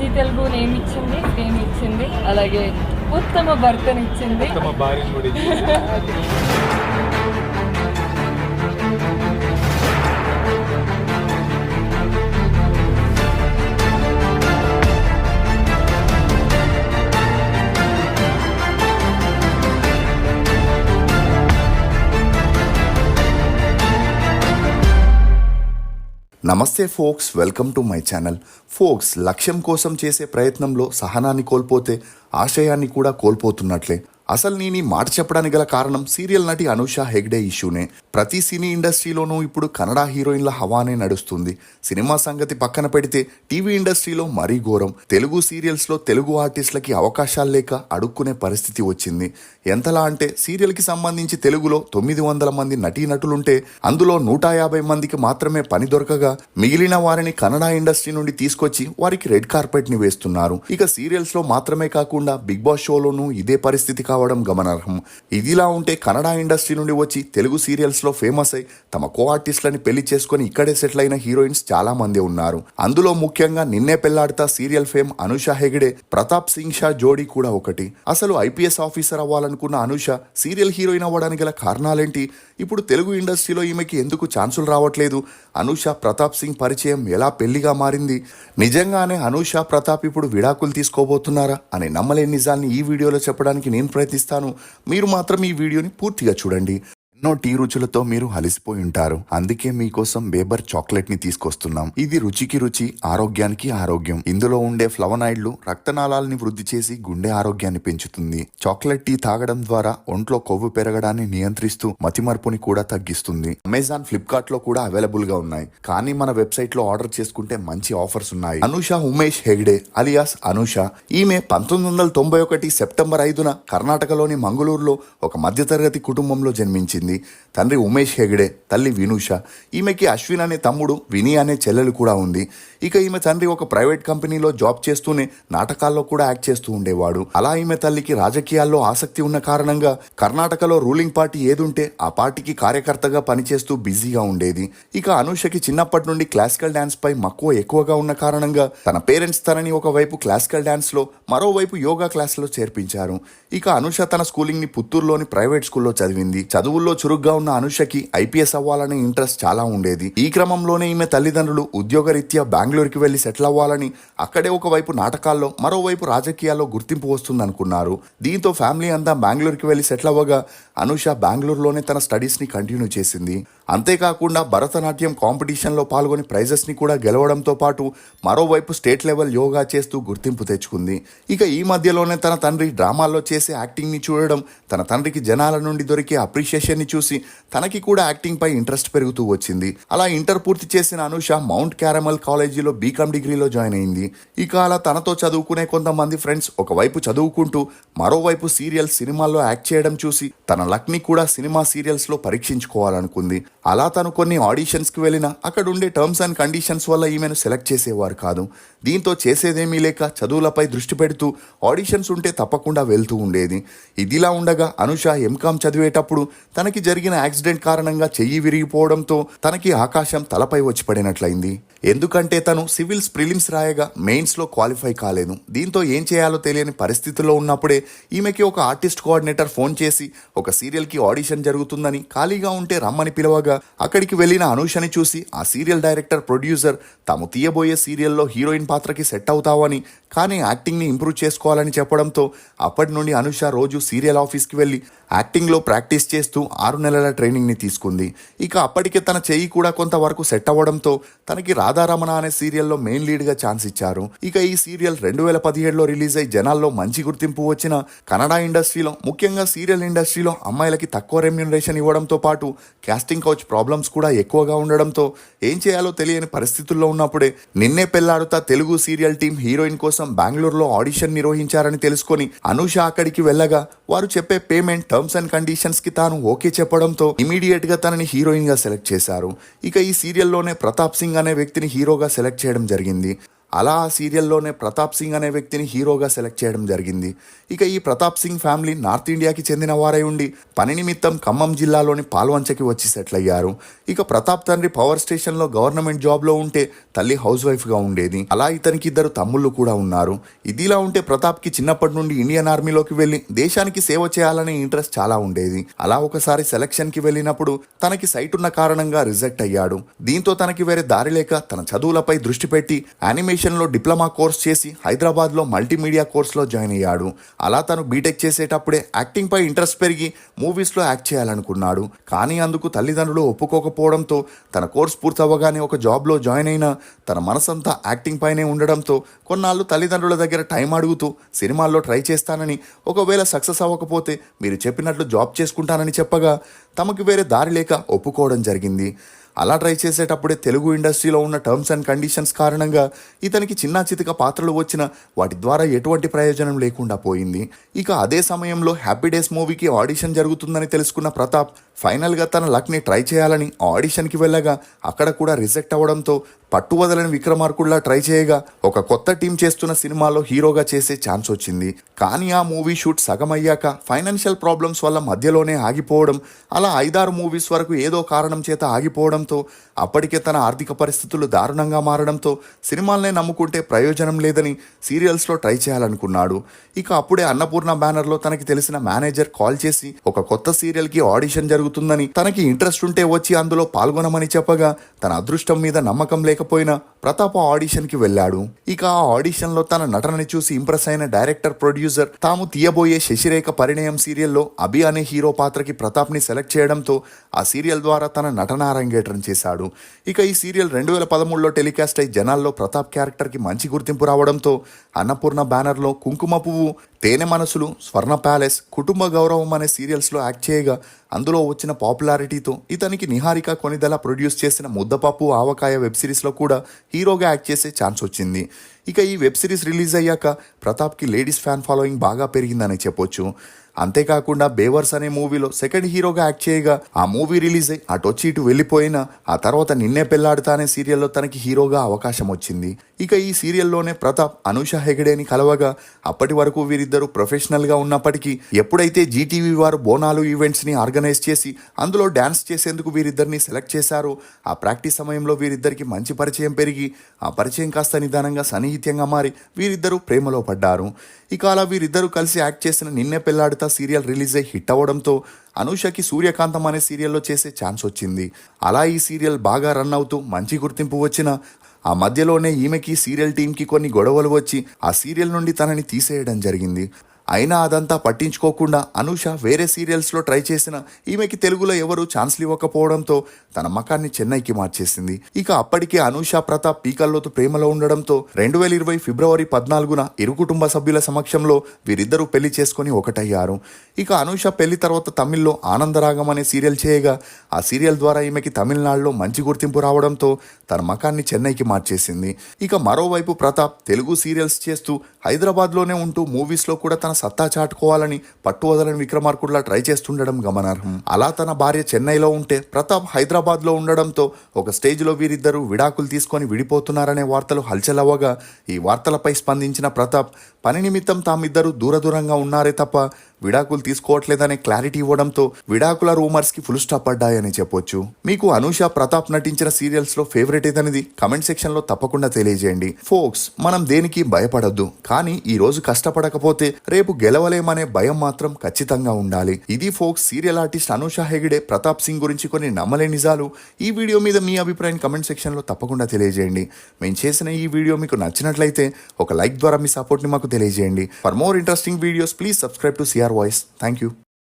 G Telugu name ఇచ్చింది, fame ఇచ్చింది, అలాగే ఉత్తమ భర్తనిచ్చింది, ఉత్తమ భార్యను కూడా ఇచ్చింది. నమస్తే folks, welcome to my channel. Folks లక్ష్యం కోసం చేసే ప్రయత్నంలో సహనాన్ని కోల్పోతే ఆశయాన్ని కూడా కోల్పోతున్నట్లే. అసలు నేను ఈ మాట చెప్పడానికి గల కారణం సీరియల్ నటి అనూష హెగ్డే ఇష్యూనే. ప్రతి సినీ ఇండస్ట్రీలోనూ ఇప్పుడు కన్నడ హీరోయిన్ల హవానే నడుస్తుంది. సినిమా సంగతి పక్కన పెడితే టీవీ ఇండస్ట్రీలో మరీ ఘోరం. తెలుగు సీరియల్స్లో తెలుగు ఆర్టిస్టులకి అవకాశాలు లేక అడుక్కునే పరిస్థితి వచ్చింది. ఎంతలా అంటే సీరియల్కి సంబంధించి తెలుగులో 900 మంది నటీనటులుంటే అందులో 150 మందికి మాత్రమే పని దొరకగా మిగిలిన వారిని కన్నడ ఇండస్ట్రీ నుండి తీసుకొచ్చి వారికి రెడ్ కార్పెట్ ని వేస్తున్నారు. ఇక సీరియల్స్ లో మాత్రమే కాకుండా బిగ్ బాస్ షోలోనూ ఇదే పరిస్థితి కావడం గమనార్హం. ఇదిలా ఉంటే కన్నడ ఇండస్ట్రీ నుండి వచ్చి తెలుగు సీరియల్స్ లో ఫేమస్ అయి తమ కో ఆర్టిస్టులని పెళ్లి చేసుకుని ఇక్కడే సెటిల్ అయిన హీరోయిన్స్ చాలా మంది ఉన్నారు. అందులో ముఖ్యంగా నిన్నే పెళ్లాడతా సీరియల్ ఫేమ్ అనూష హెగ్డే, ప్రతాప్ సింగ్ షా జోడీ కూడా ఒకటి. అసలు ఐపీఎస్ ఆఫీసర్ అవ్వాలనుకున్న అనూష సీరియల్ హీరోయిన్ అవ్వడానికి గల కారణాలేంటి? ఇప్పుడు తెలుగు ఇండస్ట్రీలో ఈమెకి ఎందుకు ఛాన్సులు రావట్లేదు? అనూష ప్రతాప్ సింగ్ పరిచయం ఎలా పెళ్లిగా మారింది? నిజంగానే అనూష ప్రతాప్ ఇప్పుడు విడాకులు తీసుకోబోతున్నారా అనే నమ్మలేని నిజాన్ని ఈ వీడియోలో చెప్పడానికి నేను ప్రయత్నిస్తాను. మీరు మాత్రం ఈ వీడియోని పూర్తిగా చూడండి. ఎన్నో టీ రుచులతో మీరు అలసిపోయి ఉంటారు. అందుకే మీకోసం బేబర్ చాక్లెట్ ని తీసుకొస్తున్నాం. ఇది రుచికి రుచి, ఆరోగ్యానికి ఆరోగ్యం. ఇందులో ఉండే ఫ్లవనాయిడ్లు రక్తనాళాలని వృద్ధి చేసి గుండె ఆరోగ్యాన్ని పెంచుతుంది. చాక్లెట్ టీ తాగడం ద్వారా ఒంట్లో కొవ్వు పెరగడాన్ని నియంత్రిస్తూ మతిమరుపుని కూడా తగ్గిస్తుంది. అమెజాన్, ఫ్లిప్కార్ట్ లో కూడా అవైలబుల్ గా ఉన్నాయి. కానీ మన వెబ్సైట్ లో ఆర్డర్ చేసుకుంటే మంచి ఆఫర్స్ ఉన్నాయి. అనూష ఉమేష్ హెగ్డే అలియాస్ అనూష. ఈమె 1991 సెప్టెంబర్ 5న కర్ణాటకలోని మంగళూరులో ఒక మధ్యతరగతి కుటుంబంలో జన్మించింది. తండ్రి ఉమేష్ హెగ్డే, తల్లి వినూష. ఈమెకి అశ్విన్ అనే తమ్ముడు, విని అనే చెల్లెలు కూడా ఉంది. ఇక ఈమె తండ్రి ఒక ప్రైవేట్ కంపెనీలో జాబ్ చేస్తూనే నాటకాల్లో కూడా యాక్ట్ చేస్తూ ఉండేవాడు. అలా ఈమె తల్లికి రాజకీయాల్లో ఆసక్తి ఉన్న కారణంగా కర్ణాటకలో రూలింగ్ పార్టీ ఏదుంటే ఆ పార్టీకి కార్యకర్తగా పనిచేస్తూ బిజీగా ఉండేది. ఇక అనూషకి చిన్నప్పటి నుండి క్లాసికల్ డాన్స్ పై మక్కువ ఎక్కువగా ఉన్న కారణంగా తన పేరెంట్స్ తనని ఒకవైపు క్లాసికల్ డాన్స్ లో, మరోవైపు యోగా క్లాస్ లో చేర్పించారు. ఇక అనూష తన స్కూలింగ్ ని పుత్తూరులోని ప్రైవేట్ స్కూల్లో చదివింది. చదువుల్లో చురుగ్గా ఉన్న అనూషకి ఐపీఎస్ అవ్వాలనే ఇంట్రెస్ట్ చాలా ఉండేది. ఈ క్రమంలోనే ఈమె తల్లిదండ్రులు ఉద్యోగరీత్యా బెంగళూరుకి వెళ్లి సెటిల్ అవ్వాలని, అక్కడే ఒకవైపు నాటకాల్లో మరోవైపు రాజకీయాల్లో గుర్తింపు వస్తుందనుకున్నారు. దీంతో ఫ్యామిలీ అంతా బెంగళూరుకి వెళ్లి సెటిల్ అవ్వగా అనూష బెంగళూరులోనే తన స్టడీస్ ని కంటిన్యూ చేసింది. అంతేకాకుండా భరతనాట్యం కాంపిటీషన్లో పాల్గొని ప్రైజెస్ ని కూడా గెలవడంతో పాటు మరోవైపు స్టేట్ లెవెల్ యోగా చేస్తూ గుర్తింపు తెచ్చుకుంది. ఇక ఈ మధ్యలోనే తన తండ్రి డ్రామాల్లో చేసే యాక్టింగ్ ని చూడడం, తన తండ్రికి జనాల నుండి దొరికే అప్రిషియేషన్ ని చూసి తనకి కూడా యాక్టింగ్ పై ఇంట్రెస్ట్ పెరుగుతూ వచ్చింది. అలా ఇంటర్ పూర్తి చేసిన అనూష మౌంట్ క్యారమల్ కాలేజీలో బీకామ్ డిగ్రీలో జాయిన్ అయింది. ఇక అలా తనతో చదువుకునే కొంతమంది ఫ్రెండ్స్ ఒకవైపు చదువుకుంటూ మరోవైపు సీరియల్స్, సినిమాల్లో యాక్ట్ చేయడం చూసి తన లక్ ని కూడా సినిమా సీరియల్స్ లో పరీక్షించుకోవాలనుకుంది. అలా తను కొన్ని ఆడిషన్స్ కి వెళ్ళినా అక్కడ ఉండే టర్మ్స్ అండ్ కండిషన్స్ వల్ల ఈమెను సెలెక్ట్ చేసేవారు కాదు. దీంతో చేసేదేమీ లేక చదువులపై దృష్టి పెడుతూ ఆడిషన్స్ ఉంటే తప్పకుండా వెళ్తూ ఉండేది. ఇదిలా ఉండగా అనూష ఎంకామ్ చదివేటప్పుడు తనకి జరిగిన యాక్సిడెంట్ కారణంగా చెయ్యి విరిగిపోవడంతో తనకి ఆకాశం తలపై వచ్చి పడినట్లయింది. ఎందుకంటే తను సివిల్స్ ప్రిలిమ్స్ రాయగా మెయిన్స్ లో క్వాలిఫై కాలేదు. దీంతో ఏం చేయాలో తెలియని పరిస్థితుల్లో ఉన్నప్పుడే ఈమెకి ఒక ఆర్టిస్ట్ కోఆర్డినేటర్ ఫోన్ చేసి ఒక సీరియల్ కి ఆడిషన్ జరుగుతుందని, ఖాళీగా ఉంటే రమ్మని పిలవగా అక్కడికి వెళ్లిన అనూషని చూసి ఆ సీరియల్ డైరెక్టర్, ప్రొడ్యూసర్ తాము తీయబోయే సీరియల్లో హీరోయిన్ పాత్రకి సెట్ అవుతావని, కానీ యాక్టింగ్ ని ఇంప్రూవ్ చేసుకోవాలని చెప్పడంతో అప్పటి నుండి అనూష రోజు సీరియల్ ఆఫీస్కి వెళ్లి యాక్టింగ్లో ప్రాక్టీస్ చేస్తూ 6 నెలల ట్రైనింగ్ని తీసుకుంది. ఇక అప్పటికే తన చెయ్యి కూడా కొంతవరకు సెట్ అవ్వడంతో తనకి రాధారమణ అనే సీరియల్లో మెయిన్ లీడ్గా ఛాన్స్ ఇచ్చారు. ఇక ఈ సీరియల్ 2017లో రిలీజ్ అయి జనాల్లో మంచి గుర్తింపు వచ్చిన కన్నడ ఇండస్ట్రీలో, ముఖ్యంగా సీరియల్ ఇండస్ట్రీలో అమ్మాయిలకి తక్కువ రెమ్యూనరేషన్ ఇవ్వడంతో పాటు కాస్టింగ్ కౌచ్ ప్రాబ్లమ్స్ కూడా ఎక్కువగా ఉండడంతో ఏం చేయాలో తెలియని పరిస్థితుల్లో ఉన్నప్పుడే నిన్నే Pelladutha Telugu serial team heroine కోసం బెంగళూరులో ఆడిషన్ నిర్వహించారని తెలుసుకొని అనూష అక్కడికి వెళ్ళగా వారు చెప్పే పేమెంట్, టర్మ్స్ అండ్ కండిషన్స్ కి తాను ఓకే చెప్పడంతో ఇమీడియట్ గా తనని హీరోయిన్ గా సెలెక్ట్ చేశారు. ఇక ఈ సీరియల్లోనే ప్రతాప్ సింగ్ అనే వ్యక్తిని హీరోగా సెలెక్ట్ చేయడం జరిగింది. అలా ఆ సీరియల్లోనే ప్రతాప్ సింగ్ అనే వ్యక్తిని హీరోగా సెలెక్ట్ చేయడం జరిగింది. ఇక ఈ ప్రతాప్ సింగ్ ఫ్యామిలీ నార్త్ ఇండియాకి చెందిన వారై ఉండి పని నిమిత్తం ఖమ్మం జిల్లాలోని పాల్వంచకి వచ్చి సెటిల్ అయ్యారు. ఇక ప్రతాప్ తండ్రి పవర్ స్టేషన్లో గవర్నమెంట్ జాబ్లో ఉంటే తల్లి హౌస్ వైఫ్గా ఉండేది. అలా ఇతనికి 2 తమ్ముళ్ళు కూడా ఉన్నారు. ఇదిలా ఉంటే ప్రతాప్కి చిన్నప్పటి నుండి ఇండియన్ ఆర్మీలోకి వెళ్ళి దేశానికి సేవ చేయాలనే ఇంట్రెస్ట్ చాలా ఉండేది. అలా ఒకసారి సెలక్షన్కి వెళ్ళినప్పుడు తనకి సైట్ ఉన్న కారణంగా రిజెక్ట్ అయ్యాడు. దీంతో తనకి వేరే దారి లేక తన చదువులపై దృష్టి పెట్టి యానిమేషన్లో డిప్లొమా కోర్స్ చేసి హైదరాబాద్లో మల్టీమీడియా కోర్స్లో జాయిన్ అయ్యాడు. అలా తను బీటెక్ చేసేటప్పుడే యాక్టింగ్ పై ఇంట్రెస్ట్ పెరిగి మూవీస్లో యాక్ట్ చేయాలనుకున్నాడు. కానీ అందుకు తల్లిదండ్రులు ఒప్పుకోకపోవడంతో తన కోర్స్ పూర్తవగానే ఒక జాబ్లో జాయిన్ అయినా తన మనసంతా యాక్టింగ్ పైనే ఉండడంతో కొన్నాళ్ళు తల్లిదండ్రుల దగ్గర టైం అడుగుతూ సినిమాల్లో ట్రై చేస్తానని, ఒకవేళ సక్సెస్ అవ్వకపోతే మీరు చెప్పినట్లు జాబ్ చేసుకుంటానని చెప్పగా తమకు వేరే దారి లేక ఒప్పుకోవడం జరిగింది. అలా ట్రై చేసేటప్పుడే తెలుగు ఇండస్ట్రీలో ఉన్న టర్మ్స్ అండ్ కండిషన్స్ కారణంగా ఇతనికి చిన్న చితక పాత్రలు వచ్చిన వాటి ద్వారా ఎటువంటి ప్రయోజనం లేకుండా పోయింది. ఇక అదే సమయంలో హ్యాపీ డేస్ మూవీకి ఆడిషన్ జరుగుతుందని తెలుసుకున్న ప్రతాప్ ఫైనల్గా తన లక్ని ట్రై చేయాలని ఆడిషన్కి వెళ్ళగా అక్కడ కూడా రిజెక్ట్ అవ్వడంతో పట్టువదలని విక్రమార్కుల్లా ట్రై చేయగా ఒక కొత్త టీం చేస్తున్న సినిమాలో హీరోగా చేసే ఛాన్స్ వచ్చింది. కానీ ఆ మూవీ షూట్ సగం అయ్యాక ఫైనాన్షియల్ ప్రాబ్లమ్స్ వల్ల మధ్యలోనే ఆగిపోవడం, అలా 5-6 మూవీస్ వరకు ఏదో కారణం చేత ఆగిపోవడంతో అప్పటికే తన ఆర్థిక పరిస్థితులు దారుణంగా మారడంతో సినిమాలనే నమ్ముకుంటే ప్రయోజనం లేదని సీరియల్స్లో ట్రై చేయాలనుకున్నాడు. ఇక అప్పుడే అన్నపూర్ణ బ్యానర్లో తనకి తెలిసిన మేనేజర్ కాల్ చేసి ఒక కొత్త సీరియల్కి ఆడిషన్ జరుగుతుందని, తనకి ఇంట్రెస్ట్ ఉంటే వచ్చి అందులో పాల్గొనమని చెప్పగా తన అదృష్టం మీద నమ్మకం లేకపోయినా ప్రతాప్ ఆడిషన్కి వెళ్ళాడు. ఇక ఆ ఆడిషన్లో తన నటనని చూసి ఇంప్రెస్ అయిన డైరెక్టర్, ప్రొడ్యూసర్ తాము తీయబోయే శశిరేఖ పరిణయం సీరియల్లో అభి అనే హీరో పాత్రకి ప్రతాప్ని సెలెక్ట్ చేయడంతో ఆ సీరియల్ ద్వారా తన నటన అరంగేట్రం చేశాడు. ఇక ఈ సీరియల్ 2013లో టెలికాస్ట్ అయి జనాల్లో ప్రతాప్ క్యారెక్టర్కి మంచి గుర్తింపు రావడంతో అన్నపూర్ణ బ్యానర్లో కుంకుమ పువ్వు, తేనె మనసులు, స్వర్ణ ప్యాలెస్, కుటుంబ గౌరవం అనే సీరియల్స్లో యాక్ట్ చేయగా అందులో వచ్చిన పాపులారిటీతో ఇతనికి నిహారిక కొనిదల ప్రొడ్యూస్ చేసిన ముద్దపప్పు ఆవకాయ వెబ్ సిరీస్లో కూడా హీరోగా యాక్ట్ చేసే ఛాన్స్ వచ్చింది. ఇక ఈ వెబ్ సిరీస్ రిలీజ్ అయ్యాక ప్రతాప్కి లేడీస్ ఫ్యాన్ ఫాలోయింగ్ బాగా పెరిగిందని చెప్పొచ్చు. అంతేకాకుండా బేవర్స్ అనే మూవీలో సెకండ్ హీరోగా యాక్ట్ చేయగా ఆ మూవీ రిలీజ్ అయ్యి అటొచ్చి ఇటు వెళ్ళిపోయినా ఆ తర్వాత నిన్నే పెళ్లాడుతా అనే సీరియల్లో తనకి హీరోగా అవకాశం వచ్చింది. ఇక ఈ సీరియల్లోనే ప్రతాప్ అనూష హెగడేని కలవగా అప్పటి వరకు వీరిద్దరూ ప్రొఫెషనల్గా ఉన్నప్పటికీ ఎప్పుడైతే జీటీవీ వారు బోనాలు ఈవెంట్స్ని ఆర్గనైజ్ చేసి అందులో డ్యాన్స్ చేసేందుకు వీరిద్దరిని సెలెక్ట్ చేశారో ఆ ప్రాక్టీస్ సమయంలో వీరిద్దరికి మంచి పరిచయం పెరిగి ఆ పరిచయం కాస్త నిదానంగా సన్నిహిత్యంగా మారి వీరిద్దరూ ప్రేమలో పడ్డారు. ఇక అలా వీరిద్దరూ కలిసి యాక్ట్ చేసిన నిన్నే పెళ్లాడుతా సీరియల్ రిలీజ్ అయ్యి హిట్ అవ్వడంతో అనూషకి సూర్యకాంతం అనే సీరియల్లో చేసే ఛాన్స్ వచ్చింది. అలా ఈ సీరియల్ బాగా రన్ అవుతూ మంచి గుర్తింపు వచ్చిన ఆ మధ్యలోనే ఈమెకి సీరియల్ టీంకి కొన్ని గొడవలు వచ్చి ఆ సీరియల్ నుండి తనని తీసేయడం జరిగింది. అయినా అదంతా పట్టించుకోకుండా అనూష వేరే సీరియల్స్లో ట్రై చేసిన ఈమెకి తెలుగులో ఎవరూ ఛాన్స్లు ఇవ్వకపోవడంతో తన మకాన్ని చెన్నైకి మార్చేసింది. ఇక అప్పటికే అనూష ప్రతాప్ పీకల్లోతు ప్రేమలో ఉండడంతో 2020 ఫిబ్రవరి 14న ఇరు కుటుంబ సభ్యుల సమక్షంలో వీరిద్దరూ పెళ్లి చేసుకుని ఒకటయ్యారు. ఇక అనూష పెళ్లి తర్వాత తమిళ్లో ఆనందరాగం అనే సీరియల్ చేయగా ఆ సీరియల్ ద్వారా ఈమెకి తమిళనాడులో మంచి గుర్తింపు రావడంతో తన మకాన్ని చెన్నైకి మార్చేసింది. ఇక మరోవైపు ప్రతాప్ తెలుగు సీరియల్స్ చేస్తూ హైదరాబాద్లోనే ఉంటూ మూవీస్లో కూడా తన సత్తా చాటుకోవాలని పట్టువదలని విక్రమార్కుడిలా ట్రై చేస్తుండడం గమనార్హం. అలా తన భార్య చెన్నైలో ఉంటే ప్రతాప్ హైదరాబాద్లో ఉండడంతో ఒక స్టేజ్లో వీరిద్దరూ విడాకులు తీసుకొని విడిపోతున్నారనే వార్తలు హల్చల్ అవ్వగా ఈ వార్తలపై స్పందించిన ప్రతాప్ పని నిమిత్తం తామిద్దరూ దూరంగా ఉన్నారే తప్ప విడాకులు తీసుకోవట్లేదనే క్లారిటీ ఇవ్వడంతో విడాకుల రూమర్స్కి ఫుల్ స్టాప్ పడ్డాయని చెప్పొచ్చు. మీకు అనూష ప్రతాప్ నటించిన సీరియల్స్లో ఫేవరెట్ ఏదనేది కమెంట్ సెక్షన్లో తప్పకుండా తెలియజేయండి. ఫోక్స్, మనం దేనికి భయపడొద్దు, కానీ ఈ రోజు కష్టపడకపోతే రేపు గెలవలేమనే భయం మాత్రం ఖచ్చితంగా ఉండాలి. ఇది folks serial artist Anusha Hegde Pratap Singh గురించి కొన్ని నమ్మలే నిజాలు. ఈ వీడియో మీద మీ అభిప్రాయం కమెంట్ సెక్షన్లో తప్పకుండా తెలియజేయండి. మేము చేసిన ఈ వీడియో మీకు నచ్చినట్లయితే ఒక లైక్ ద్వారా మీ సపోర్ట్ని మాకు తెలియజేయండి. For more interesting videos please subscribe to CR voice. Thank you.